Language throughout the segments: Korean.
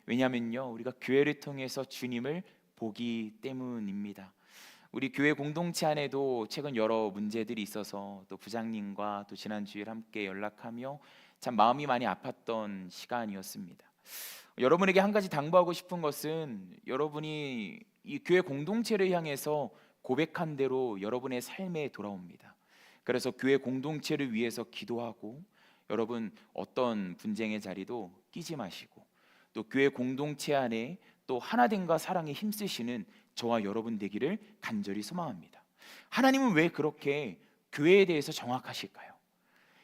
왜냐하면요, 우리가 교회를 통해서 주님을 보기 때문입니다. 우리 교회 공동체 안에도 최근 여러 문제들이 있어서 또 부장님과 또 지난 주일 함께 연락하며 참 마음이 많이 아팠던 시간이었습니다. 여러분에게 한 가지 당부하고 싶은 것은, 여러분이 이 교회 공동체를 향해서 고백한 대로 여러분의 삶에 돌아옵니다. 그래서 교회 공동체를 위해서 기도하고, 여러분 어떤 분쟁의 자리도 끼지 마시고, 또 교회 공동체 안에 또 하나됨과 사랑에 힘쓰시는 저와 여러분 되기를 간절히 소망합니다. 하나님은 왜 그렇게 교회에 대해서 정확하실까요?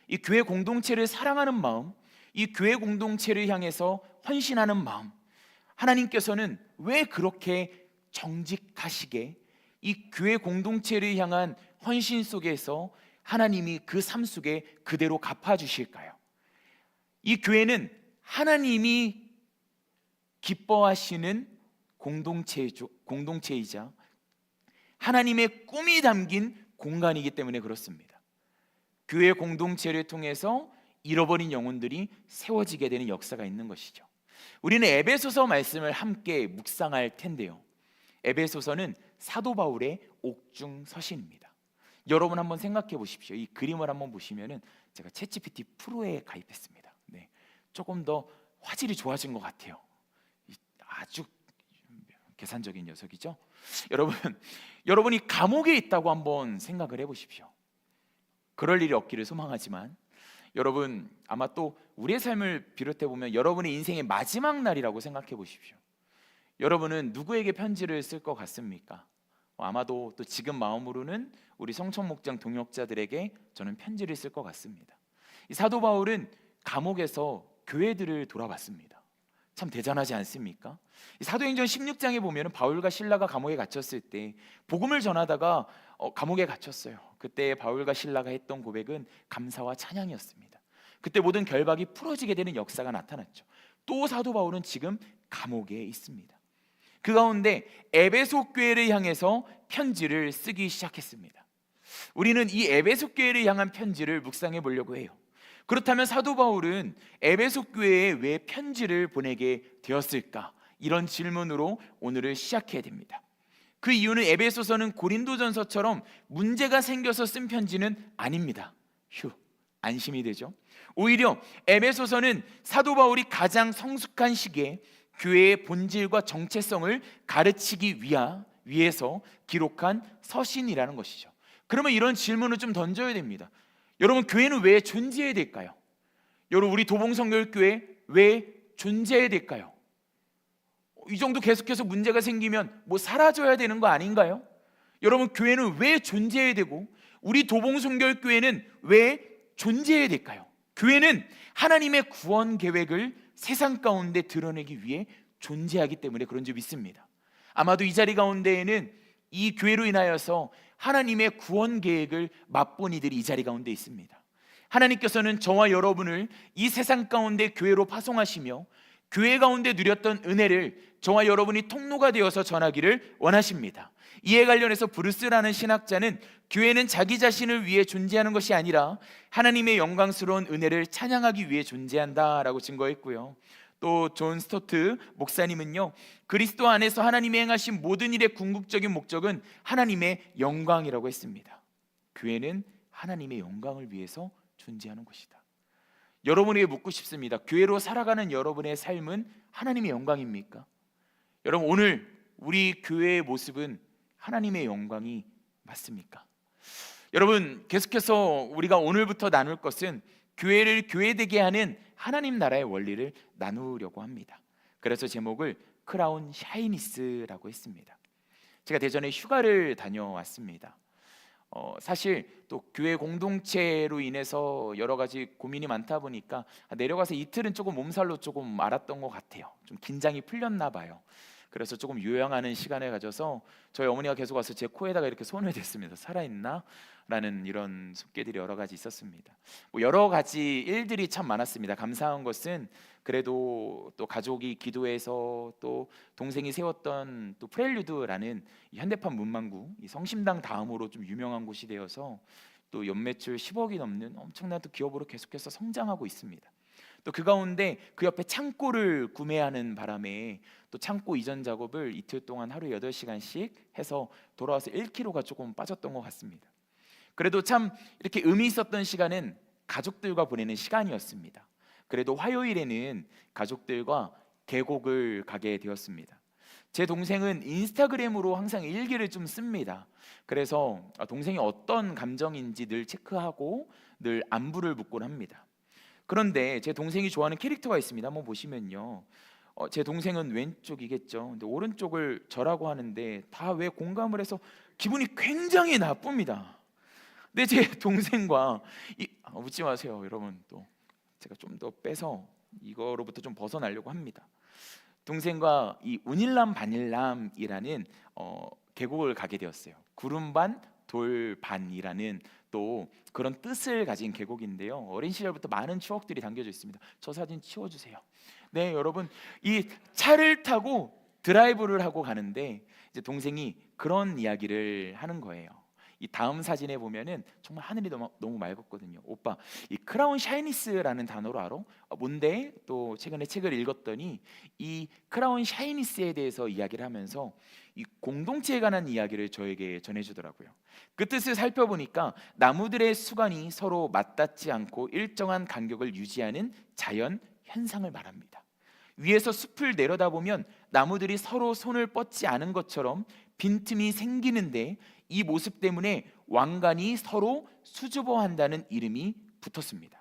이 교회 공동체를 사랑하는 마음, 이 교회 공동체를 향해서 헌신하는 마음, 하나님께서는 왜 그렇게 정직하시게 이 교회 공동체를 향한 헌신 속에서 하나님이 그 삶 속에 그대로 갚아주실까요? 이 교회는 하나님이 기뻐하시는 공동체이자 하나님의 꿈이 담긴 공간이기 때문에 그렇습니다. 교회 공동체를 통해서 잃어버린 영혼들이 세워지게 되는 역사가 있는 것이죠. 우리는 에베소서 말씀을 함께 묵상할 텐데요, 에베소서는 사도 바울의 옥중 서신입니다. 여러분 한번 생각해 보십시오. 이 그림을 한번 보시면은, 제가 챗GPT 프로에 가입했습니다. 네, 조금 더 화질이 좋아진 것 같아요. 아주 계산적인 녀석이죠. 여러분이 감옥에 있다고 한번 생각을 해보십시오. 그럴 일이 없기를 소망하지만, 여러분 아마 또 우리의 삶을 비롯해 보면 여러분의 인생의 마지막 날이라고 생각해 보십시오. 여러분은 누구에게 편지를 쓸 것 같습니까? 아마도 또 지금 마음으로는 우리 성천 목장 동역자들에게 저는 편지를 쓸 것 같습니다. 이 사도 바울은 감옥에서 교회들을 돌아봤습니다. 참 대단하지 않습니까? 사도행전 16장에 보면 바울과 실라가 감옥에 갇혔을 때 복음을 전하다가 감옥에 갇혔어요. 그때 바울과 실라가 했던 고백은 감사와 찬양이었습니다. 그때 모든 결박이 풀어지게 되는 역사가 나타났죠. 또 사도 바울은 지금 감옥에 있습니다. 그 가운데 에베소 교회를 향해서 편지를 쓰기 시작했습니다. 우리는 이 에베소 교회를 향한 편지를 묵상해 보려고 해요. 그렇다면 사도 바울은 에베소 교회에 왜 편지를 보내게 되었을까? 이런 질문으로 오늘을 시작해야 됩니다. 그 이유는 에베소서는 고린도전서처럼 문제가 생겨서 쓴 편지는 아닙니다. 안심이 되죠? 오히려 에베소서는 사도 바울이 가장 성숙한 시기에 교회의 본질과 정체성을 가르치기 위해서 기록한 서신이라는 것이죠. 그러면 이런 질문을 좀 던져야 됩니다. 여러분, 교회는 왜 존재해야 될까요? 여러분, 우리 도봉성결교회 왜 존재해야 될까요? 이 정도 계속해서 문제가 생기면 뭐 사라져야 되는 거 아닌가요? 여러분, 교회는 왜 존재해야 되고 우리 도봉성결교회는 왜 존재해야 될까요? 교회는 하나님의 구원 계획을 세상 가운데 드러내기 위해 존재하기 때문에 그런 줄 믿습니다. 아마도 이 자리 가운데에는 이 교회로 인하여서 하나님의 구원 계획을 맛본 이들이 이 자리 가운데 있습니다. 하나님께서는 저와 여러분을 이 세상 가운데 교회로 파송하시며 교회 가운데 누렸던 은혜를 저와 여러분이 통로가 되어서 전하기를 원하십니다. 이에 관련해서 브루스라는 신학자는 교회는 자기 자신을 위해 존재하는 것이 아니라 하나님의 영광스러운 은혜를 찬양하기 위해 존재한다라고 증거했고요. 또 존 스토트 목사님은요, 그리스도 안에서 하나님이 행하신 모든 일의 궁극적인 목적은 하나님의 영광이라고 했습니다. 교회는 하나님의 영광을 위해서 존재하는 것이다. 여러분에게 묻고 싶습니다. 교회로 살아가는 여러분의 삶은 하나님의 영광입니까? 여러분, 오늘 우리 교회의 모습은 하나님의 영광이 맞습니까? 여러분, 계속해서 우리가 오늘부터 나눌 것은 교회를 교회되게 하는 하나님 나라의 원리를 나누려고 합니다. 그래서 제목을 크라운 샤이니스라고 했습니다. 제가 대전에 휴가를 다녀왔습니다. 사실 또 교회 공동체로 인해서 여러 가지 고민이 많다 보니까 내려가서 이틀은 조금 몸살로 조금 알았던 것 같아요. 좀 긴장이 풀렸나 봐요. 그래서 조금 요양하는 시간을 가져서 저희 어머니가 계속 와서 제 코에다가 이렇게 손을 댔습니다. 살아있나? 라는 이런 숙제들이 여러 가지 있었습니다. 여러 가지 일들이 참 많았습니다. 감사한 것은 그래도 또 가족이 기도해서 또 동생이 세웠던 또 프렐류드라는 현대판 문방구, 이 성심당 다음으로 좀 유명한 곳이 되어서 또 연매출 10억이 넘는 엄청난 또 기업으로 계속해서 성장하고 있습니다. 또 그 가운데 그 옆에 창고를 구매하는 바람에 또 창고 이전 작업을 이틀 동안 하루 8시간씩 해서 돌아와서 1kg가 조금 빠졌던 것 같습니다. 그래도 참 이렇게 의미 있었던 시간은 가족들과 보내는 시간이었습니다. 그래도 화요일에는 가족들과 계곡을 가게 되었습니다. 제 동생은 인스타그램으로 항상 일기를 좀 씁니다. 그래서 동생이 어떤 감정인지 늘 체크하고 늘 안부를 묻곤 합니다. 그런데 제 동생이 좋아하는 캐릭터가 있습니다. 한번 보시면요, 제 동생은 왼쪽이겠죠. 근데 오른쪽을 저라고 하는데 다 왜 공감을 해서 기분이 굉장히 나쁩니다. 근데 제 동생과 웃지 마세요, 여러분. 또 제가 좀 더 빼서 이거로부터 좀 벗어나려고 합니다. 동생과 이 운일남 반일남이라는 계곡을 가게 되었어요. 구름반 돌반이라는 또 그런 뜻을 가진 계곡인데요. 어린 시절부터 많은 추억들이 담겨져 있습니다. 저 사진 치워주세요. 네, 여러분, 이 차를 타고 드라이브를 하고 가는데 이제 동생이 그런 이야기를 하는 거예요. 이 다음 사진에 보면은 정말 하늘이 너무 맑았거든요. 오빠, 이 크라운 샤이니스라는 단어로 알아? 뭔데? 또 최근에 책을 읽었더니 이 크라운 샤이니스에 대해서 이야기를 하면서 이 공동체에 관한 이야기를 저에게 전해주더라고요. 그 뜻을 살펴보니까 나무들의 수간이 서로 맞닿지 않고 일정한 간격을 유지하는 자연 현상을 말합니다. 위에서 숲을 내려다보면 나무들이 서로 손을 뻗지 않은 것처럼 빈틈이 생기는데 이 모습 때문에 왕관이 서로 수줍어한다는 이름이 붙었습니다.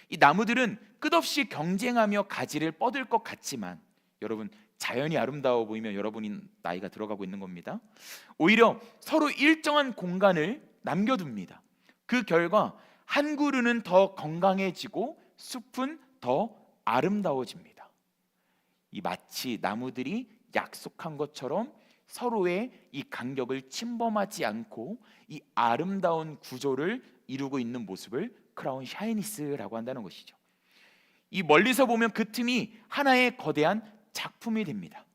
이 나무들은 끝없이 경쟁하며 가지를 뻗을 것 같지만 여러분, 자연이 아름다워 보이면 여러분이 나이가 들어가고 있는 겁니다. 오히려 서로 일정한 공간을 남겨둡니다. 그 결과 한 그루는 더 건강해지고 숲은 더 아름다워집니다. 이 마치 나무들이 약속한 것처럼 서로의 이 간격을 침범하지 않고 이 아름다운 구조를 이루고 있는 모습을 크라운 샤이니스라고 한다는 것이죠. 이 멀리서 보면 그 틈이 하나의 거대한 작품이 됩니다.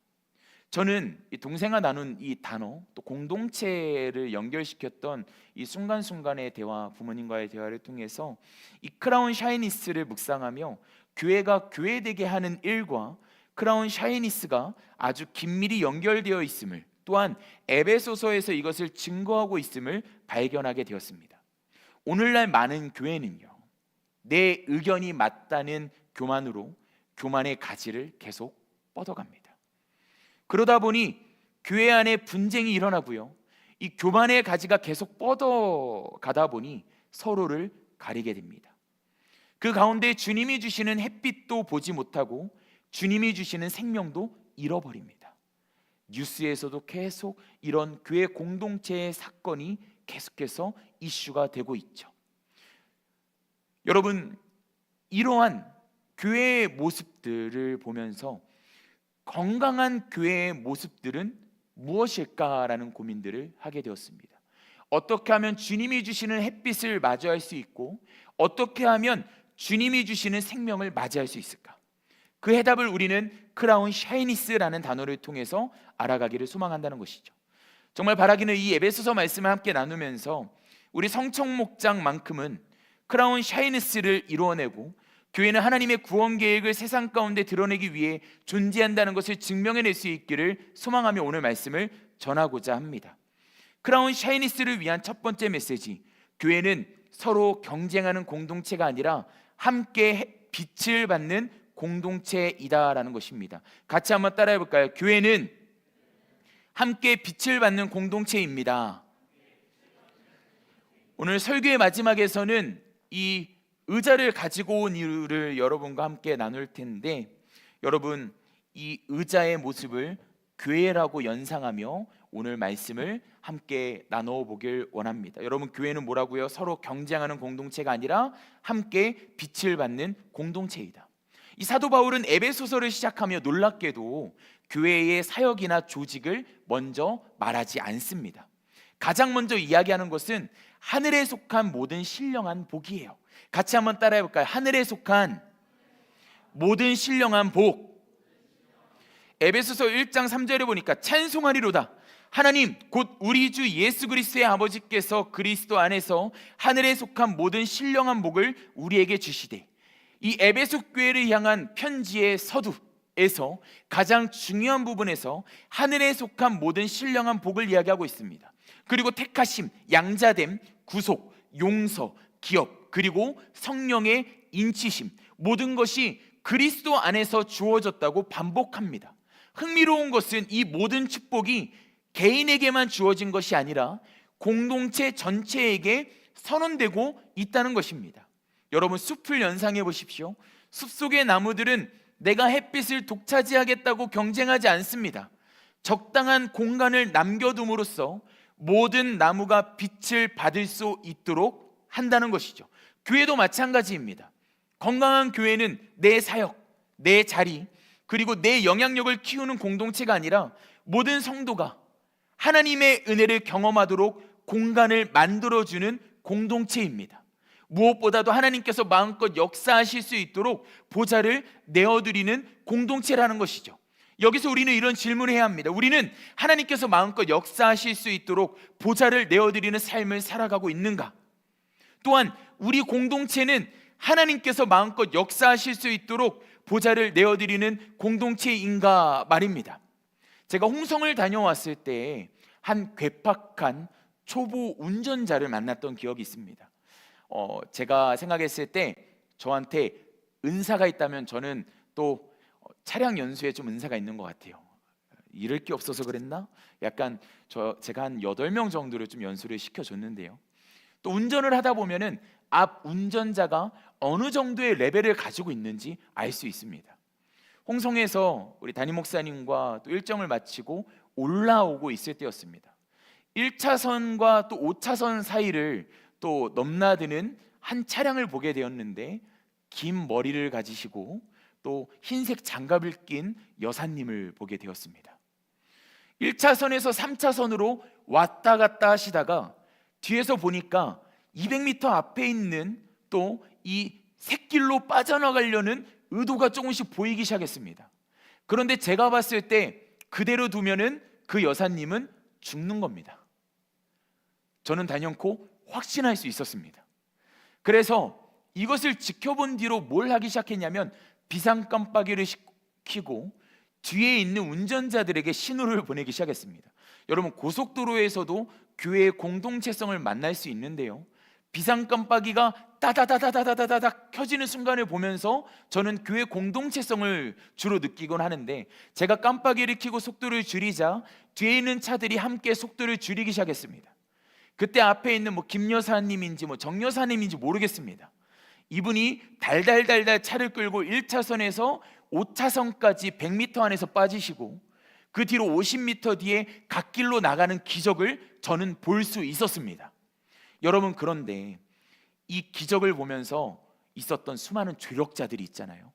저는 이 동생과 나눈 이 단어, 또 공동체를 연결시켰던 이 순간순간의 대화, 부모님과의 대화를 통해서 이 크라운 샤이니스를 묵상하며 교회가 교회되게 하는 일과 크라운 샤이니스가 아주 긴밀히 연결되어 있음을, 또한 에베소서에서 이것을 증거하고 있음을 발견하게 되었습니다. 오늘날 많은 교회는요, 내 의견이 맞다는 교만으로 교만의 가지를 계속 뻗어갑니다. 그러다 보니 교회 안에 분쟁이 일어나고요, 이 교만의 가지가 계속 뻗어가다 보니 서로를 가리게 됩니다. 그 가운데 주님이 주시는 햇빛도 보지 못하고 주님이 주시는 생명도 잃어버립니다. 뉴스에서도 계속 이런 교회 공동체의 사건이 계속해서 이슈가 되고 있죠. 여러분, 이러한 교회의 모습들을 보면서 건강한 교회의 모습들은 무엇일까라는 고민들을 하게 되었습니다. 어떻게 하면 주님이 주시는 햇빛을 맞이할 수 있고 어떻게 하면 주님이 주시는 생명을 맞이할 수 있을까? 그 해답을 우리는 크라운 샤이니스라는 단어를 통해서 알아가기를 소망한다는 것이죠. 정말 바라기는 이 에베소서 말씀을 함께 나누면서 우리 성청 목장만큼은 크라운 샤이니스를 이루어내고 교회는 하나님의 구원 계획을 세상 가운데 드러내기 위해 존재한다는 것을 증명해낼 수 있기를 소망하며 오늘 말씀을 전하고자 합니다. 크라운 샤이니스를 위한 첫 번째 메시지, 교회는 서로 경쟁하는 공동체가 아니라 함께 빛을 받는 공동체이다라는 것입니다. 같이 한번 따라해 볼까요? 교회는 함께 빛을 받는 공동체입니다. 오늘 설교의 마지막에서는 이 의자를 가지고 온 이유를 여러분과 함께 나눌 텐데, 여러분, 이 의자의 모습을 교회라고 연상하며 오늘 말씀을 함께 나눠 보길 원합니다. 여러분, 교회는 뭐라고요? 서로 경쟁하는 공동체가 아니라 함께 빛을 받는 공동체이다. 이 사도 바울은 에베소서를 시작하며 놀랍게도 교회의 사역이나 조직을 먼저 말하지 않습니다. 가장 먼저 이야기하는 것은 하늘에 속한 모든 신령한 복이에요. 같이 한번 따라해 볼까요? 하늘에 속한 모든 신령한 복. 에베소서 1장 3절에 보니까 찬송하리로다. 하나님 곧 우리 주 예수 그리스도의 아버지께서 그리스도 안에서 하늘에 속한 모든 신령한 복을 우리에게 주시되 이 에베소 교회를 향한 편지의 서두에서 가장 중요한 부분에서 하늘에 속한 모든 신령한 복을 이야기하고 있습니다. 그리고 택하심, 양자됨, 구속, 용서, 기업, 그리고 성령의 인치심, 모든 것이 그리스도 안에서 주어졌다고 반복합니다. 흥미로운 것은 이 모든 축복이 개인에게만 주어진 것이 아니라 공동체 전체에게 선언되고 있다는 것입니다. 여러분, 숲을 연상해 보십시오. 숲속의 나무들은 내가 햇빛을 독차지하겠다고 경쟁하지 않습니다. 적당한 공간을 남겨둠으로써 모든 나무가 빛을 받을 수 있도록 한다는 것이죠. 교회도 마찬가지입니다. 건강한 교회는 내 사역, 내 자리, 그리고 내 영향력을 키우는 공동체가 아니라 모든 성도가 하나님의 은혜를 경험하도록 공간을 만들어주는 공동체입니다. 무엇보다도 하나님께서 마음껏 역사하실 수 있도록 보좌를 내어드리는 공동체라는 것이죠. 여기서 우리는 이런 질문을 해야 합니다. 우리는 하나님께서 마음껏 역사하실 수 있도록 보좌를 내어드리는 삶을 살아가고 있는가? 또한 우리 공동체는 하나님께서 마음껏 역사하실 수 있도록 보좌를 내어드리는 공동체인가 말입니다. 제가 홍성을 다녀왔을 때 한 괴팍한 초보 운전자를 만났던 기억이 있습니다. 제가 생각했을 때 저한테 은사가 있다면 저는 또 차량 연수에 좀 은사가 있는 것 같아요. 잃을 게 없어서 그랬나? 약간 제가 한 8명 정도를 좀 연수를 시켜줬는데요. 또 운전을 하다 보면은 앞 운전자가 어느 정도의 레벨을 가지고 있는지 알 수 있습니다. 홍성에서 우리 담임 목사님과 또 일정을 마치고 올라오고 있을 때였습니다. 1차선과 또 5차선 사이를 또 넘나드는 한 차량을 보게 되었는데, 긴 머리를 가지시고 또 흰색 장갑을 낀 여사님을 보게 되었습니다. 1차선에서 3차선으로 왔다 갔다 하시다가 뒤에서 보니까 200m 앞에 있는 또 이 샛길로 빠져나가려는 의도가 조금씩 보이기 시작했습니다. 그런데 제가 봤을 때 그대로 두면은 그 여사님은 죽는 겁니다. 저는 단연코 확신할 수 있었습니다. 그래서 이것을 지켜본 뒤로 뭘 하기 시작했냐면 비상 깜빡이를 켜고 뒤에 있는 운전자들에게 신호를 보내기 시작했습니다. 여러분, 고속도로에서도 교회의 공동체성을 만날 수 있는데요, 비상 깜빡이가 따다다다다다다닥 켜지는 순간을 보면서 저는 교회 공동체성을 주로 느끼곤 하는데, 제가 깜빡이를 켜고 속도를 줄이자 뒤에 있는 차들이 함께 속도를 줄이기 시작했습니다. 그때 앞에 있는 김 여사님인지 정 여사님인지 모르겠습니다. 이분이 달달달달 차를 끌고 1차선에서 5차선까지 100m 안에서 빠지시고 그 뒤로 50m 뒤에 갓길로 나가는 기적을 저는 볼 수 있었습니다. 여러분, 그런데 이 기적을 보면서 있었던 수많은 조력자들이 있잖아요.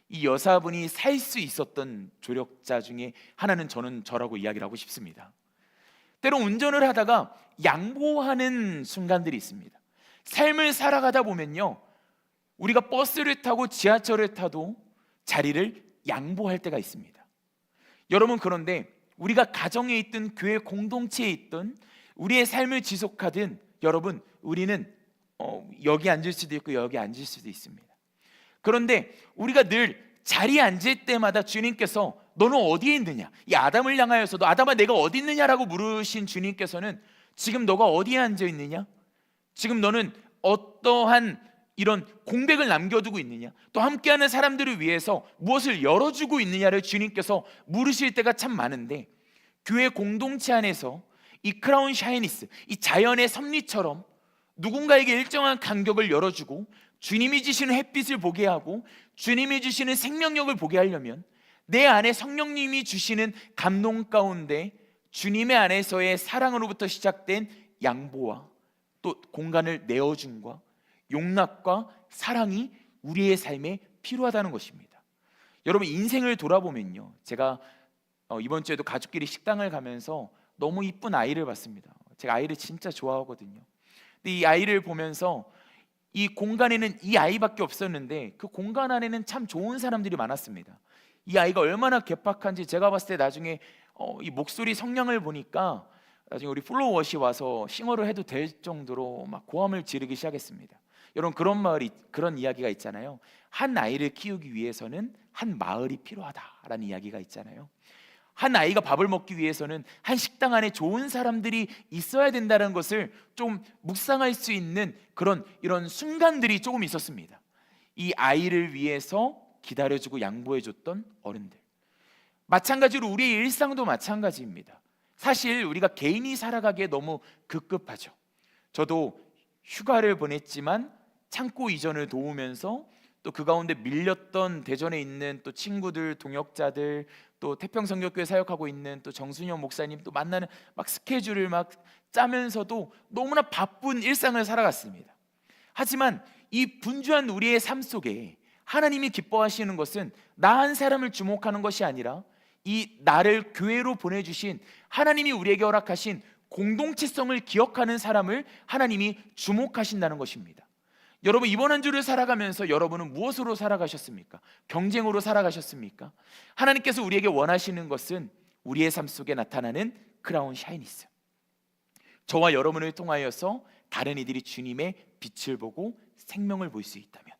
이 여사분이 살 수 있었던 조력자 중에 하나는 저라고 이야기를 하고 싶습니다. 때로 운전을 하다가 양보하는 순간들이 있습니다. 삶을 살아가다 보면요, 우리가 버스를 타고 지하철을 타도 자리를 양보할 때가 있습니다. 여러분, 그런데 우리가 가정에 있든 교회 공동체에 있든 우리의 삶을 지속하든 여러분, 우리는 여기 앉을 수도 있고 여기 앉을 수도 있습니다. 그런데 우리가 늘 자리에 앉을 때마다 주님께서 너는 어디에 있느냐, 이 아담을 향하여서도 아담아 내가 어디 있느냐라고 물으신 주님께서는 지금 너가 어디에 앉아 있느냐, 지금 너는 어떠한 이런 공백을 남겨두고 있느냐, 또 함께하는 사람들을 위해서 무엇을 열어주고 있느냐를 주님께서 물으실 때가 참 많은데, 교회 공동체 안에서 이 크라운 샤이니스, 이 자연의 섭리처럼 누군가에게 일정한 간격을 열어주고 주님이 주시는 햇빛을 보게 하고 주님이 주시는 생명력을 보게 하려면 내 안에 성령님이 주시는 감동 가운데 주님의 안에서의 사랑으로부터 시작된 양보와 또 공간을 내어줌과 용납과 사랑이 우리의 삶에 필요하다는 것입니다. 여러분, 인생을 돌아보면요, 제가 이번 주에도 가족끼리 식당을 가면서 너무 이쁜 아이를 봤습니다. 제가 아이를 진짜 좋아하거든요. 근데 이 아이를 보면서 이 공간에는 이 아이밖에 없었는데 그 공간 안에는 참 좋은 사람들이 많았습니다. 이 아이가 얼마나 괴팍한지 제가 봤을 때 나중에 이 목소리 성량을 보니까 나중에 우리 플로워시 와서 싱어를 해도 될 정도로 막 고함을 지르기 시작했습니다. 여러분, 그런 이야기가 있잖아요. 한 아이를 키우기 위해서는 한 마을이 필요하다라는 이야기가 있잖아요. 한 아이가 밥을 먹기 위해서는 한 식당 안에 좋은 사람들이 있어야 된다는 것을 좀 묵상할 수 있는 그런 이런 순간들이 조금 있었습니다. 이 아이를 위해서 기다려주고 양보해줬던 어른들. 마찬가지로 우리의 일상도 마찬가지입니다. 사실 우리가 개인이 살아가기에 너무 급급하죠. 저도 휴가를 보냈지만 창고 이전을 도우면서 또 그 가운데 밀렸던 대전에 있는 또 친구들, 동역자들, 또 태평성교회 사역하고 있는 또 정순영 목사님 또 만나는 막 스케줄을 막 짜면서도 너무나 바쁜 일상을 살아갔습니다. 하지만 이 분주한 우리의 삶 속에 하나님이 기뻐하시는 것은 나 한 사람을 주목하는 것이 아니라 이 나를 교회로 보내주신 하나님이 우리에게 허락하신 공동체성을 기억하는 사람을 하나님이 주목하신다는 것입니다. 여러분, 이번 한 주를 살아가면서 여러분은 무엇으로 살아가셨습니까? 경쟁으로 살아가셨습니까? 하나님께서 우리에게 원하시는 것은 우리의 삶 속에 나타나는 크라운 샤이니스, 저와 여러분을 통하여서 다른 이들이 주님의 빛을 보고 생명을 볼 수 있다면,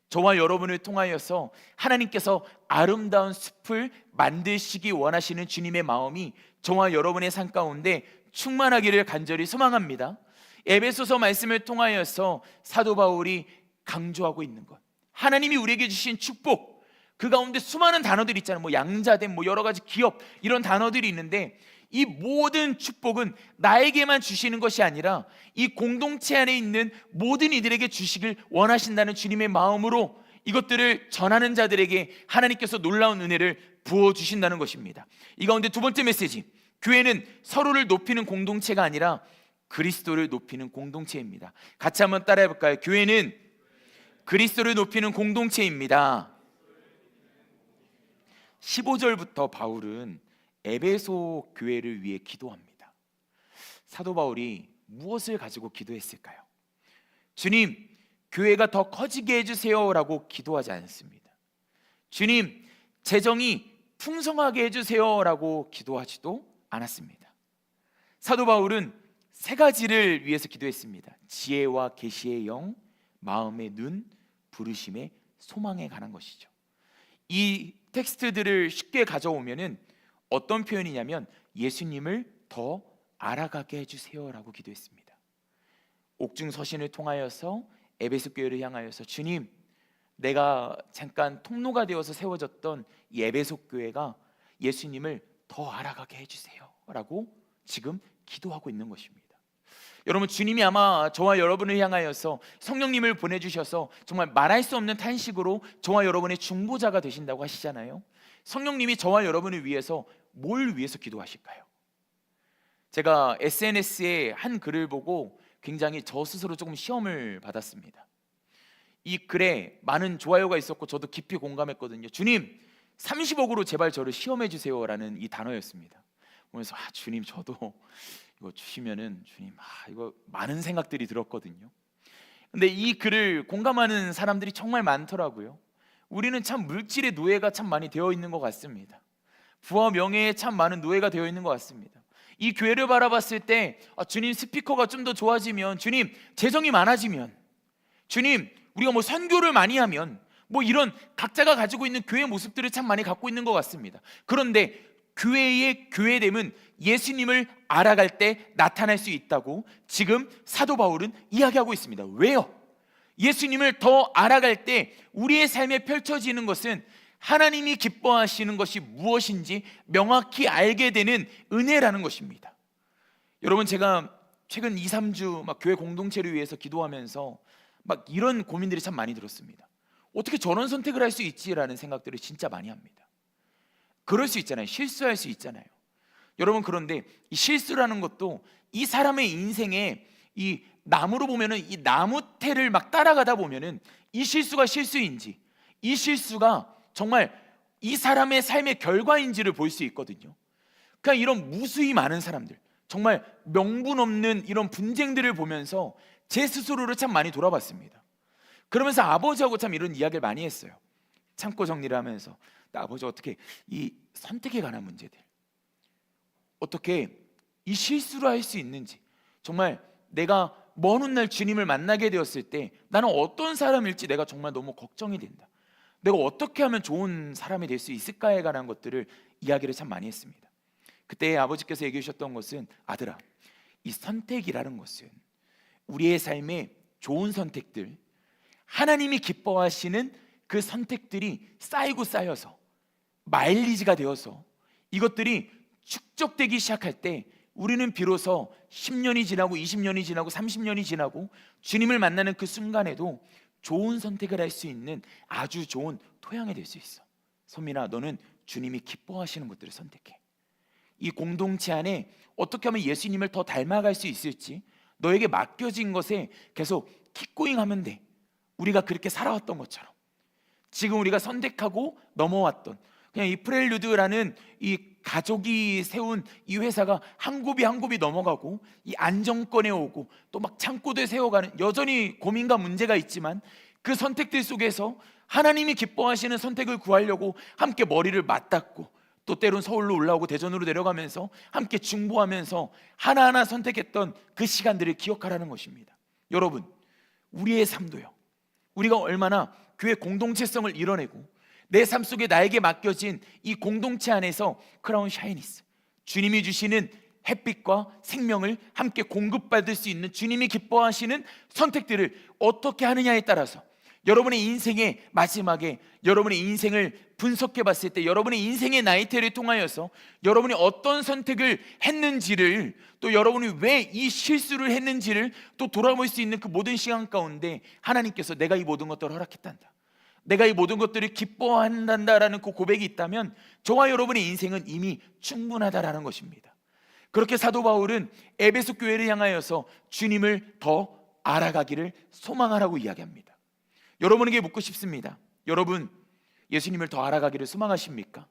저와 여러분을 통하여서 하나님께서 아름다운 숲을 만드시기 원하시는 주님의 마음이 저와 여러분의 삶 가운데 충만하기를 간절히 소망합니다. 에베소서 말씀을 통하여서 사도 바울이 강조하고 있는 것, 하나님이 우리에게 주신 축복, 그 가운데 수많은 단어들이 있잖아요. 뭐 양자됨, 뭐 여러 가지 기업, 이런 단어들이 있는데 이 모든 축복은 나에게만 주시는 것이 아니라 이 공동체 안에 있는 모든 이들에게 주시길 원하신다는 주님의 마음으로 이것들을 전하는 자들에게 하나님께서 놀라운 은혜를 부어주신다는 것입니다. 이 가운데 두 번째 메시지, 교회는 서로를 높이는 공동체가 아니라 그리스도를 높이는 공동체입니다. 같이 한번 따라해 볼까요? 교회는 그리스도를 높이는 공동체입니다. 15절부터 바울은 에베소 교회를 위해 기도합니다. 사도 바울이 무엇을 가지고 기도했을까요? 주님, 교회가 더 커지게 해주세요 라고 기도하지 않습니다. 주님, 재정이 풍성하게 해주세요 라고 기도하지도 않았습니다. 사도 바울은 세 가지를 위해서 기도했습니다. 지혜와 계시의 영, 마음의 눈, 부르심의 소망에 관한 것이죠. 이 텍스트들을 쉽게 가져오면은 어떤 표현이냐면 예수님을 더 알아가게 해주세요 라고 기도했습니다. 옥중서신을 통하여서 에베소 교회를 향하여서 주님, 내가 잠깐 통로가 되어서 세워졌던 이 에베소 교회가 예수님을 더 알아가게 해주세요 라고 지금 기도하고 있는 것입니다. 여러분, 주님이 아마 저와 여러분을 향하여서 성령님을 보내주셔서 정말 말할 수 없는 탄식으로 저와 여러분의 중보자가 되신다고 하시잖아요. 성령님이 저와 여러분을 위해서 뭘 위해서 기도하실까요? 제가 SNS에 한 글을 보고 굉장히 저 스스로 조금 시험을 받았습니다. 이 글에 많은 좋아요가 있었고 저도 깊이 공감했거든요. 주님, 30억으로 제발 저를 시험해 주세요 라는 이 단어였습니다. 그래서 주님, 저도 이거 주시면은 주님, 이거 많은 생각들이 들었거든요. 근데 이 글을 공감하는 사람들이 정말 많더라고요. 우리는 참 물질의 노예가 참 많이 되어 있는 것 같습니다. 부와 명예에 참 많은 노예가 되어 있는 것 같습니다. 이 교회를 바라봤을 때 주님, 스피커가 좀 더 좋아지면, 주님, 재정이 많아지면, 주님, 우리가 뭐 선교를 많이 하면, 뭐 이런 각자가 가지고 있는 교회의 모습들을 참 많이 갖고 있는 것 같습니다. 그런데 교회의 교회됨은 예수님을 알아갈 때 나타날 수 있다고 지금 사도 바울은 이야기하고 있습니다. 왜요? 예수님을 더 알아갈 때 우리의 삶에 펼쳐지는 것은 하나님이 기뻐하시는 것이 무엇인지 명확히 알게 되는 은혜라는 것입니다. 여러분, 제가 최근 2, 3주 막 교회 공동체를 위해서 기도하면서 막 이런 고민들이 참 많이 들었습니다. 어떻게 저런 선택을 할 수 있지라는 생각들을 진짜 많이 합니다. 그럴 수 있잖아요. 실수할 수 있잖아요. 여러분, 그런데 이 실수라는 것도 이 사람의 인생에 이 나무로 보면은 이 나무태를 막 따라가다 보면은 이 실수가 실수인지, 이 실수가 정말 이 사람의 삶의 결과인지를 볼 수 있거든요. 그냥 이런 무수히 많은 사람들, 정말 명분 없는 이런 분쟁들을 보면서 제 스스로를 참 많이 돌아봤습니다. 그러면서 아버지하고 참 이런 이야기를 많이 했어요. 창고 정리를 하면서 아버지, 어떻게 이 선택에 관한 문제들, 어떻게 이 실수를 할 수 있는지, 정말 내가 먼 훗날 주님을 만나게 되었을 때 나는 어떤 사람일지 내가 정말 너무 걱정이 된다. 내가 어떻게 하면 좋은 사람이 될 수 있을까에 관한 것들을 이야기를 참 많이 했습니다. 그때 아버지께서 얘기해 주셨던 것은, 아들아, 이 선택이라는 것은 우리의 삶에 좋은 선택들, 하나님이 기뻐하시는 그 선택들이 쌓이고 쌓여서 마일리지가 되어서 이것들이 축적되기 시작할 때 우리는 비로소 10년이 지나고 20년이 지나고 30년이 지나고 주님을 만나는 그 순간에도 좋은 선택을 할 수 있는 아주 좋은 토양이 될 수 있어. 소민아, 너는 주님이 기뻐하시는 것들을 선택해. 이 공동체 안에 어떻게 하면 예수님을 더 닮아갈 수 있을지 너에게 맡겨진 것에 계속 킥고잉하면 돼. 우리가 그렇게 살아왔던 것처럼 지금 우리가 선택하고 넘어왔던, 그냥 이 프렐류드라는 이 가족이 세운 이 회사가 한 곱이 한 곱이 넘어가고 이 안정권에 오고 또 막 창고들 세워가는, 여전히 고민과 문제가 있지만 그 선택들 속에서 하나님이 기뻐하시는 선택을 구하려고 함께 머리를 맞닿고 또 때론 서울로 올라오고 대전으로 내려가면서 함께 중보하면서 하나하나 선택했던 그 시간들을 기억하라는 것입니다. 여러분, 우리의 삶도요, 우리가 얼마나 교회 공동체성을 이뤄내고 내 삶 속에 나에게 맡겨진 이 공동체 안에서 크라운 샤이니스, 주님이 주시는 햇빛과 생명을 함께 공급받을 수 있는 주님이 기뻐하시는 선택들을 어떻게 하느냐에 따라서 여러분의 인생의 마지막에 여러분의 인생을 분석해 봤을 때 여러분의 인생의 나이테를 통하여서 여러분이 어떤 선택을 했는지를, 또 여러분이 왜 이 실수를 했는지를 또 돌아볼 수 있는 그 모든 시간 가운데 하나님께서 내가 이 모든 것들을 허락했단다, 내가 이 모든 것들을 기뻐한다라는 그 고백이 있다면 저와 여러분의 인생은 이미 충분하다라는 것입니다. 그렇게 사도 바울은 에베소 교회를 향하여서 주님을 더 알아가기를 소망하라고 이야기합니다. 여러분에게 묻고 싶습니다. 여러분, 예수님을 더 알아가기를 소망하십니까?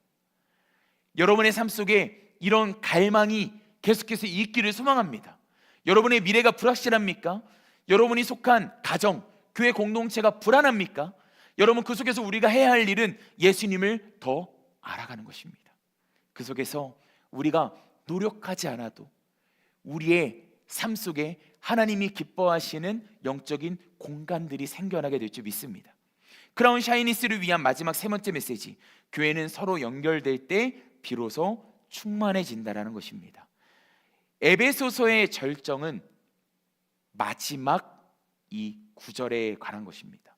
여러분의 삶 속에 이런 갈망이 계속해서 있기를 소망합니다. 여러분의 미래가 불확실합니까? 여러분이 속한 가정, 교회 공동체가 불안합니까? 여러분, 그 속에서 우리가 해야 할 일은 예수님을 더 알아가는 것입니다. 그 속에서 우리가 노력하지 않아도 우리의 삶 속에 하나님이 기뻐하시는 영적인 공간들이 생겨나게 될 줄 믿습니다. 크라운 샤이니스를 위한 마지막 세 번째 메시지, 교회는 서로 연결될 때 비로소 충만해진다라는 것입니다. 에베소서의 절정은 마지막 이 9절에 관한 것입니다.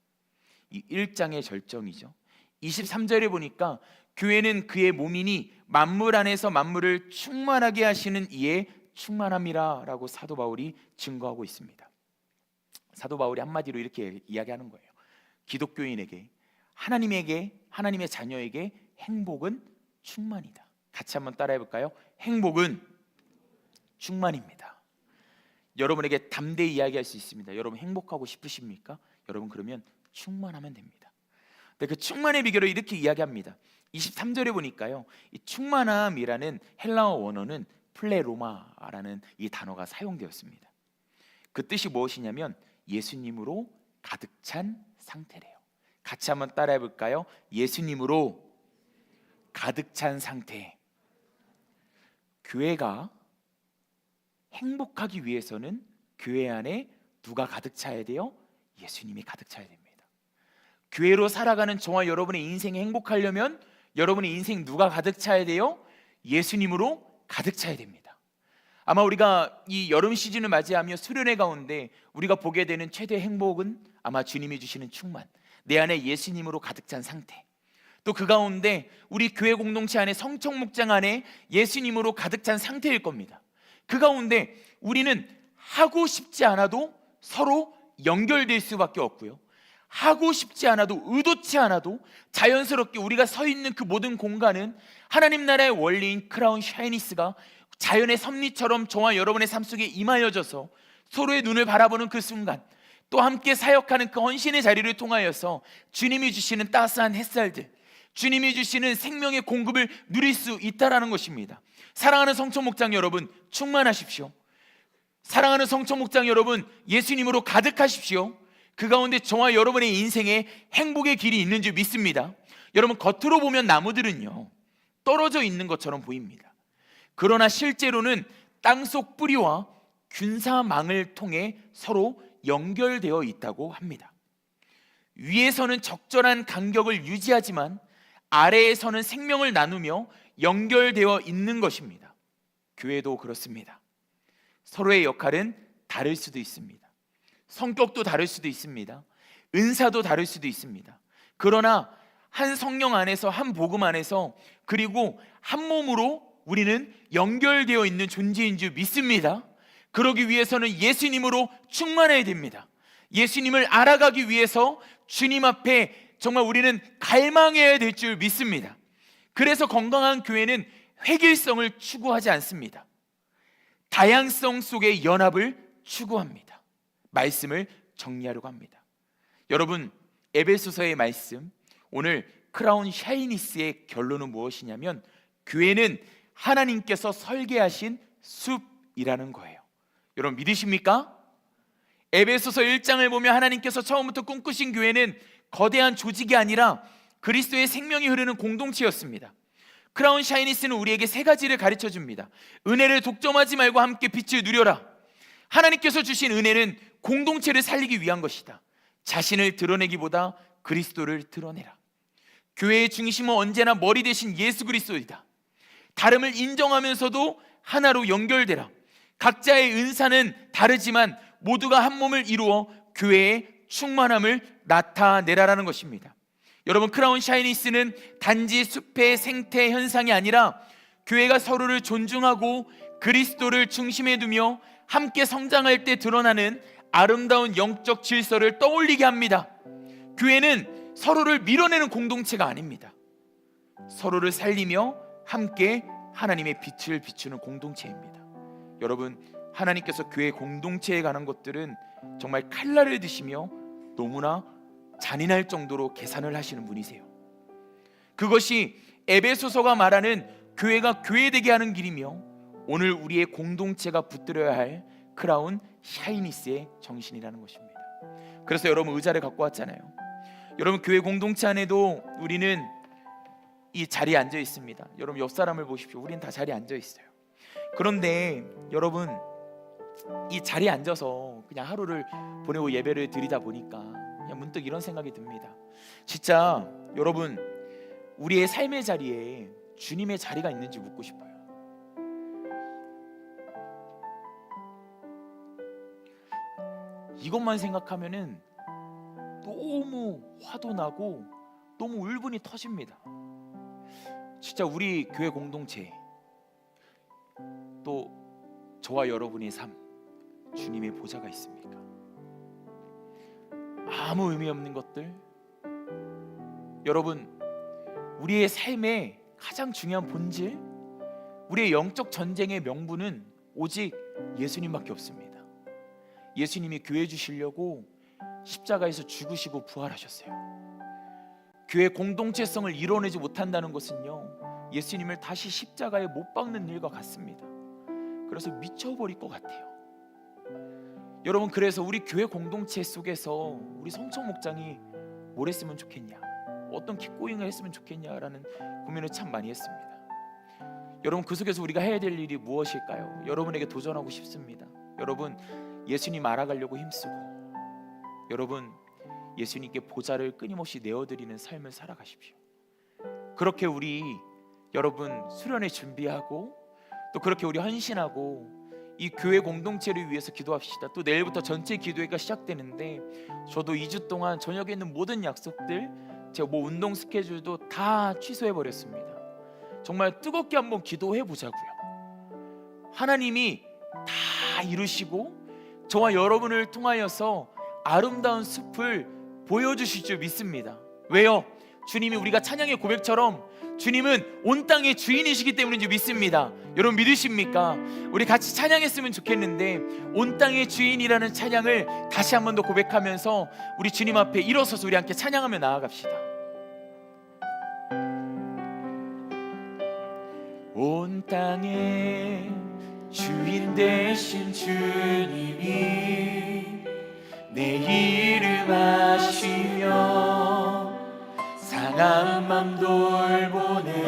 이 1장의 절정이죠. 23절에 보니까 교회는 그의 몸이니 만물 안에서 만물을 충만하게 하시는 이의 충만함이라 라고 사도 바울이 증거하고 있습니다. 사도 바울이 한마디로 이렇게 이야기하는 거예요. 기독교인에게, 하나님에게, 하나님의 자녀에게 행복은 충만이다. 같이 한번 따라해 볼까요? 행복은 충만입니다. 여러분에게 담대히 이야기할 수 있습니다. 여러분 행복하고 싶으십니까? 여러분 그러면 충만하면 됩니다. 그 충만의 비결을 이렇게 이야기합니다. 23절에 보니까요, 이 충만함이라는 헬라어 원어는 플레로마라는 이 단어가 사용되었습니다. 그 뜻이 무엇이냐면 예수님으로 가득 찬 상태래요. 같이 한번 따라해 볼까요? 예수님으로 가득 찬 상태. 교회가 행복하기 위해서는 교회 안에 누가 가득 차야 돼요? 예수님이 가득 차야 됩니다. 교회로 살아가는 저와 여러분의 인생이 행복하려면 여러분의 인생 누가 가득 차야 돼요? 예수님으로 가득 차야 됩니다. 아마 우리가 이 여름 시즌을 맞이하며 수련회 가운데 우리가 보게 되는 최대 행복은 아마 주님이 주시는 충만, 내 안에 예수님으로 가득 찬 상태, 또 그 가운데 우리 교회 공동체 안에 성청 목장 안에 예수님으로 가득 찬 상태일 겁니다. 그 가운데 우리는 하고 싶지 않아도 서로 연결될 수밖에 없고요, 하고 싶지 않아도 의도치 않아도 자연스럽게 우리가 서 있는 그 모든 공간은 하나님 나라의 원리인 크라운 샤이니스가 자연의 섭리처럼 저와 여러분의 삶 속에 임하여져서 서로의 눈을 바라보는 그 순간, 또 함께 사역하는 그 헌신의 자리를 통하여서 주님이 주시는 따스한 햇살들, 주님이 주시는 생명의 공급을 누릴 수 있다라는 것입니다. 사랑하는 성청 목장 여러분, 충만하십시오. 사랑하는 성청 목장 여러분, 예수님으로 가득하십시오. 그 가운데 저와 여러분의 인생에 행복의 길이 있는 줄 믿습니다. 여러분, 겉으로 보면 나무들은요 떨어져 있는 것처럼 보입니다. 그러나 실제로는 땅속 뿌리와 균사망을 통해 서로 연결되어 있다고 합니다. 위에서는 적절한 간격을 유지하지만 아래에서는 생명을 나누며 연결되어 있는 것입니다. 교회도 그렇습니다. 서로의 역할은 다를 수도 있습니다. 성격도 다를 수도 있습니다. 은사도 다를 수도 있습니다. 그러나 한 성령 안에서, 한 복음 안에서, 그리고 한 몸으로 우리는 연결되어 있는 존재인 줄 믿습니다. 그러기 위해서는 예수님으로 충만해야 됩니다. 예수님을 알아가기 위해서 주님 앞에 정말 우리는 갈망해야 될 줄 믿습니다. 그래서 건강한 교회는 획일성을 추구하지 않습니다. 다양성 속의 연합을 추구합니다. 말씀을 정리하려고 합니다. 여러분, 에베소서의 말씀, 오늘 크라운 샤이니스의 결론은 무엇이냐면 교회는 하나님께서 설계하신 숲이라는 거예요. 여러분 믿으십니까? 에베소서 1장을 보면 하나님께서 처음부터 꿈꾸신 교회는 거대한 조직이 아니라 그리스도의 생명이 흐르는 공동체였습니다. 크라운 샤이니스는 우리에게 세 가지를 가르쳐 줍니다. 은혜를 독점하지 말고 함께 빛을 누려라. 하나님께서 주신 은혜는 공동체를 살리기 위한 것이다. 자신을 드러내기보다 그리스도를 드러내라. 교회의 중심은 언제나 머리 대신 예수 그리스도이다. 다름을 인정하면서도 하나로 연결되라. 각자의 은사는 다르지만 모두가 한 몸을 이루어 교회의 충만함을 나타내라라는 것입니다. 여러분, 크라운 샤이니스는 단지 숲의 생태 현상이 아니라 교회가 서로를 존중하고 그리스도를 중심에 두며 함께 성장할 때 드러나는 아름다운 영적 질서를 떠올리게 합니다. 교회는 서로를 밀어내는 공동체가 아닙니다. 서로를 살리며 함께 하나님의 빛을 비추는 공동체입니다. 여러분, 하나님께서 교회 공동체에 관한 것들은 정말 칼날을 드시며 너무나 잔인할 정도로 계산을 하시는 분이세요. 그것이 에베소서가 말하는 교회가 교회되게 하는 길이며 오늘 우리의 공동체가 붙들어야 할 크라운 샤이니스의 정신이라는 것입니다. 그래서 여러분 의자를 갖고 왔잖아요. 여러분 교회 공동체 안에도 우리는 이 자리에 앉아 있습니다. 여러분 옆 사람을 보십시오. 우리는 다 자리에 앉아 있어요. 그런데 여러분 이 자리에 앉아서 그냥 하루를 보내고 예배를 드리다 보니까 그냥 문득 이런 생각이 듭니다. 진짜 여러분 우리의 삶의 자리에 주님의 자리가 있는지 묻고 싶어요. 이것만 생각하면은 너무 화도 나고 너무 울분이 터집니다. 진짜 우리 교회 공동체 또 저와 여러분의 삶 주님의 보좌가 있습니까? 아무 의미 없는 것들, 여러분 우리의 삶의 가장 중요한 본질, 우리의 영적 전쟁의 명분은 오직 예수님밖에 없습니다. 예수님이 교회 주시려고 십자가에서 죽으시고 부활하셨어요. 교회 공동체성을 이뤄내지 못한다는 것은요 예수님을 다시 십자가에 못 박는 일과 같습니다. 그래서 미쳐버릴 것 같아요. 여러분 그래서 우리 교회 공동체 속에서 우리 성청 목장이 뭘 했으면 좋겠냐, 어떤 킥고잉을 했으면 좋겠냐라는 고민을 참 많이 했습니다. 여러분 그 속에서 우리가 해야 될 일이 무엇일까요? 여러분에게 도전하고 싶습니다. 여러분 예수님 알아가려고 힘쓰고, 여러분 예수님께 보좌를 끊임없이 내어드리는 삶을 살아가십시오. 그렇게 우리 여러분 수련회 준비하고 또 그렇게 우리 헌신하고 이 교회 공동체를 위해서 기도합시다. 또 내일부터 전체 기도회가 시작되는데 저도 2주 동안 저녁에 있는 모든 약속들, 제가 뭐 운동 스케줄도 다 취소해 버렸습니다. 정말 뜨겁게 한번 기도해 보자고요. 하나님이 다 이루시고 저와 여러분을 통하여서 아름다운 숲을 보여주실 줄 믿습니다. 왜요? 주님이 우리가 찬양의 고백처럼 주님은 온 땅의 주인이시기 때문인지 믿습니다. 여러분 믿으십니까? 우리 같이 찬양했으면 좋겠는데 온 땅의 주인이라는 찬양을 다시 한 번 더 고백하면서 우리 주님 앞에 일어서서 우리 함께 찬양하며 나아갑시다. 온 땅의 주인 되신 주님이 내 이름 아시며 상한 맘 돌보네.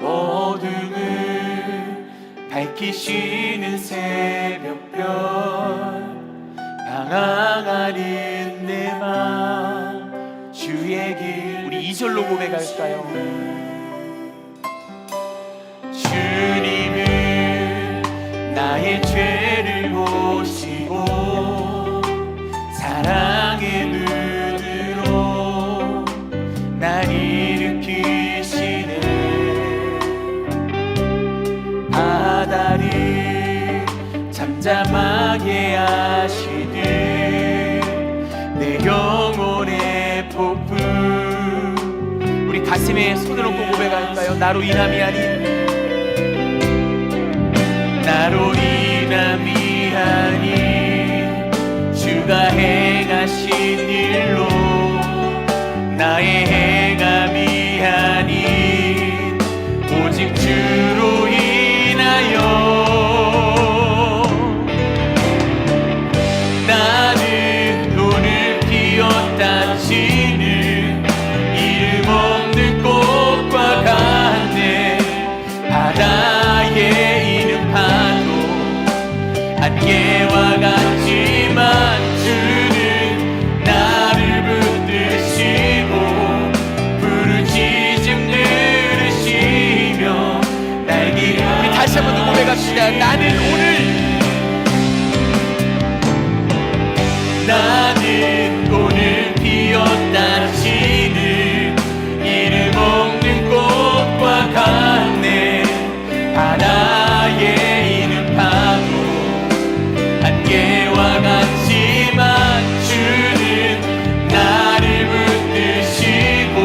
어둠을 밝히시는 새벽별 방황하는 내 맘 주의 길. 우리 2절로 고백할까요? 주님은 나의 죄를 보시고 사랑의 눈으로 날 일으키시네. 바다를 잠잠하게 하시는 내 영혼의 폭풍. 우리 가슴에 손을 얹고 고백할까요? 나로 인함이 아닌, 나로 인함이 아닌 주가 행하신 일로 나의 행함이 아닌 오직 주로 인하여 나는 오늘 피었다 지는 이름 없는 꽃과 같네. 바다에 이는 파도 안개와 같지만 주는 나를 붙드시고 부르짖음 들으시며 날개. 우리 다시 한 번 더 고백합시다. 나는 오늘 피었다 지는 이름 없는 꽃과 같네. 바다에 이는 파도 안개와 같지만 주는 나를 붙드시고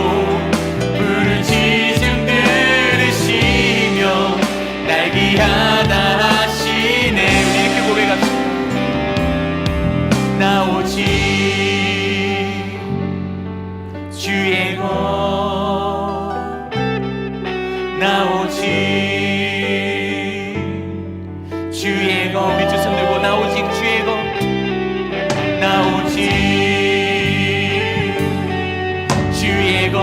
부르짖음 들으시며 날 귀하다 하시네. 우리 이렇게 고백합시다. 나 오직 주의 것, 나 오직 주의 것. 우리 두 손 들고 나 오직 주의 것, 나 오직 주의 것,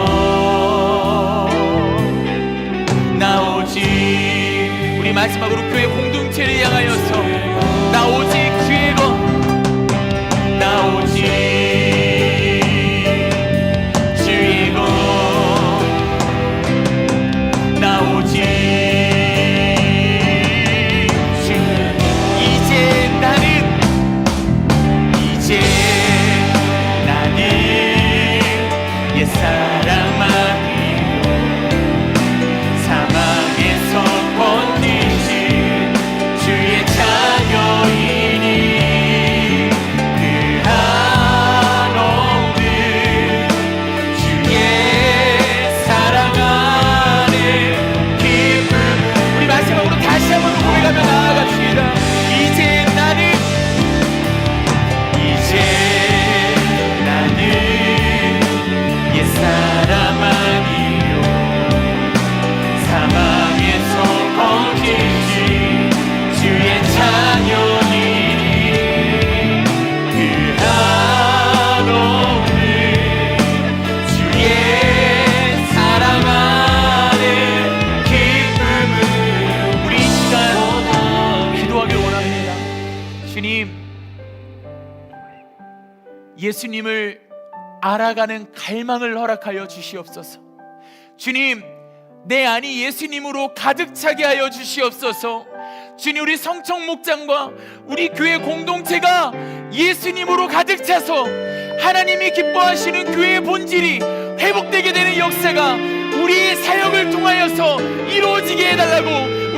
나 오직. 우리 마지막으로 교회 공동체를 향하여서 나 오직 주의 것, 나 오직 주의 것, 나 오직 이제 나는 옛사람아니요 사망에서 건지신 주의 자녀이니 그 한없는 주의 사랑 안에 기쁨. 우리 마지막으로 다시 한번 고백하며 나아갑시다. 이제 나는 옛사람 아니요 사망에서 건지신 주의 자녀이니 그 한없는 주의 사랑 안에 기쁨을. 우리 이 시간 기도하길 원합니다. 주님, 예수님을 알아가는 갈망을 허락하여 주시옵소서. 주님, 내 안이 예수님으로 가득 차게 하여 주시옵소서. 주님, 우리 성청 목장과 우리 교회 공동체가 예수님으로 가득 차서 하나님이 기뻐하시는 교회의 본질이 회복되게 되는 역사가 우리의 사역을 통하여서 이루어지게 해달라고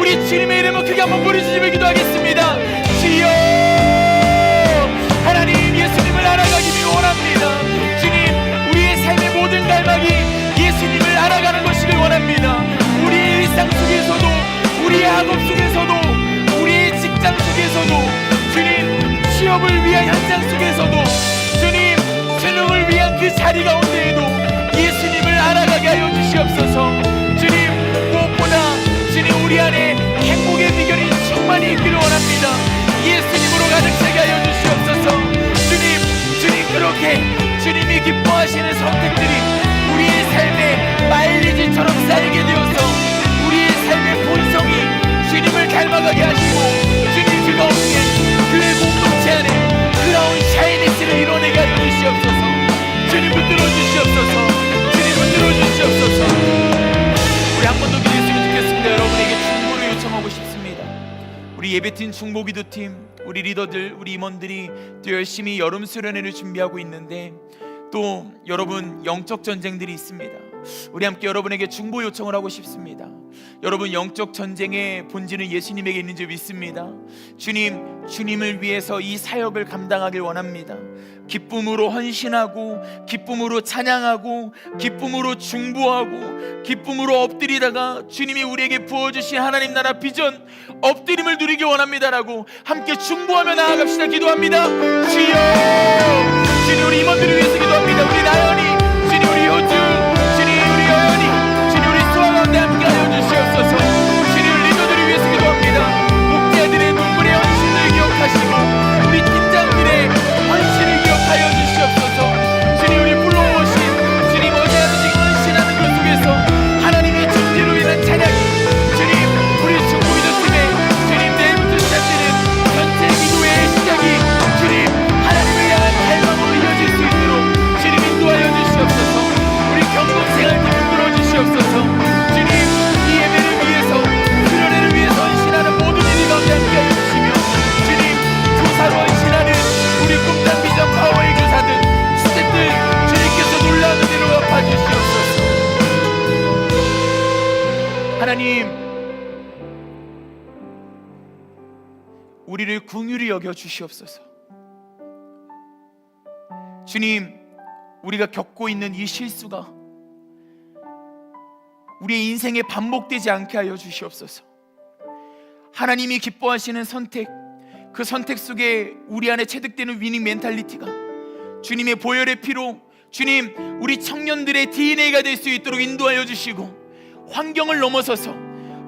우리 주님의 이름을 크게 한번 부르짖으며 기도하겠습니다. 주여, 하나님, 예수님을 알아가기를 원합니다. 주님, 우리의 삶의 모든 갈망이 예수님을 알아가는 것이길 원합니다. 우리의 일상 속에서도, 우리의 학업 속에서도, 우리의 직장 속에서도, 주님, 취업을 위한 현장 속에서도, 주님, 수능을 위한 그 자리 가운데에도 예수님을 알아가게 하여 주시옵소서. 주님, 무엇보다 주님, 우리 안에 행복의 비결이 충만히 있기를 원합니다. 예수님으로 가득 차게 하여 주시옵소서. 주님, 그렇게 주님이 기뻐하시는 선택들이 우리의 삶에 말리지처럼 쌓이게 되어서 우리의 삶의 본성이 주님을 닮아가게 하시옵소서. 우리 예배팀 중보기도팀, 우리 리더들, 우리 임원들이 또 열심히 여름 수련회를 준비하고 있는데 또 여러분 영적 전쟁들이 있습니다. 우리 함께 여러분에게 중보 요청을 하고 싶습니다. 여러분 영적 전쟁의 본질은 예수님에게 있는 줄 믿습니다. 주님을 위해서 이 사역을 감당하길 원합니다. 기쁨으로 헌신하고, 기쁨으로 찬양하고, 기쁨으로 중보하고, 기쁨으로 엎드리다가 주님이 우리에게 부어주신 하나님 나라 비전 엎드림을 누리기 원합니다라고 함께 중보하며 나아갑시다. 기도합니다. 주여, 주님 우리 임원들을 위해서 기도합니다. 우리 나연이, 주님 우리 효주, 주님 우리 여연이, 주님 우리 수아 가운데 함께 하여 주시옵소서. 주님 리더들을 위해서 기도합니다. 목자들의 눈물의 헌신을 기억하시고 우리 팀장들의 헌신을 기억하여 주시옵소서. 주님 우리 불러오신 주님 어제 하신 헌신하는 것 속에서 하나님의 존재로 인한 찬양이 주님 우리 중보기도팀의 주님 내일부터 시작되는 전체 기도의 시작이 주님 하나님을 향한 갈망으로 이어질 수 있도록 주님 인도하여 주시옵소서. 우리 경동생활팀 이끌어 주시옵소서. 주님 이 예배를 위해서 수련회를 위해서 헌신하는 모든 일이 가운데 함께하여 주시며 주님 조사로 헌신하는 우리 꿈당 비전 파워의 교사들 스태프들 주님께서 놀라운 은혜로 갚아주시옵소서. 하나님 우리를 긍휼히 여겨 주시옵소서. 주님 우리가 겪고 있는 이 실수가 우리의 인생에 반복되지 않게 하여 주시옵소서. 하나님이 기뻐하시는 선택, 그 선택 속에 우리 안에 체득되는 위닝 멘탈리티가 주님의 보혈의 피로 주님 우리 청년들의 DNA가 될 수 있도록 인도하여 주시고, 환경을 넘어서서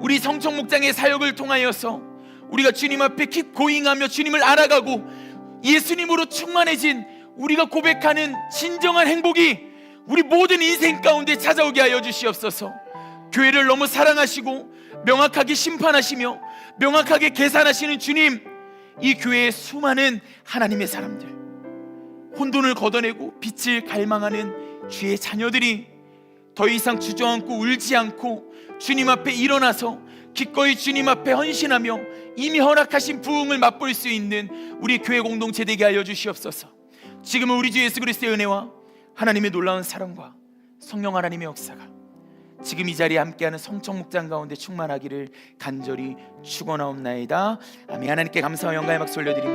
우리 성청 목장의 사역을 통하여서 우리가 주님 앞에 킵 고잉하며 주님을 알아가고 예수님으로 충만해진 우리가 고백하는 진정한 행복이 우리 모든 인생 가운데 찾아오게 하여 주시옵소서. 교회를 너무 사랑하시고 명확하게 심판하시며 명확하게 계산하시는 주님, 이 교회의 수많은 하나님의 사람들, 혼돈을 걷어내고 빛을 갈망하는 주의 자녀들이 더 이상 주저앉고 울지 않고 주님 앞에 일어나서 기꺼이 주님 앞에 헌신하며 이미 허락하신 부흥을 맛볼 수 있는 우리 교회 공동체 되게 하여 주시옵소서. 지금은 우리 주 예수 그리스도의 은혜와 하나님의 놀라운 사랑과 성령 하나님의 역사가 지금 이 자리에 함께하는 성청 목장 가운데 충만하기를 간절히 축원하옵나이다. 아멘. 하나님께 감사와 영광의 박수 올려드립니다.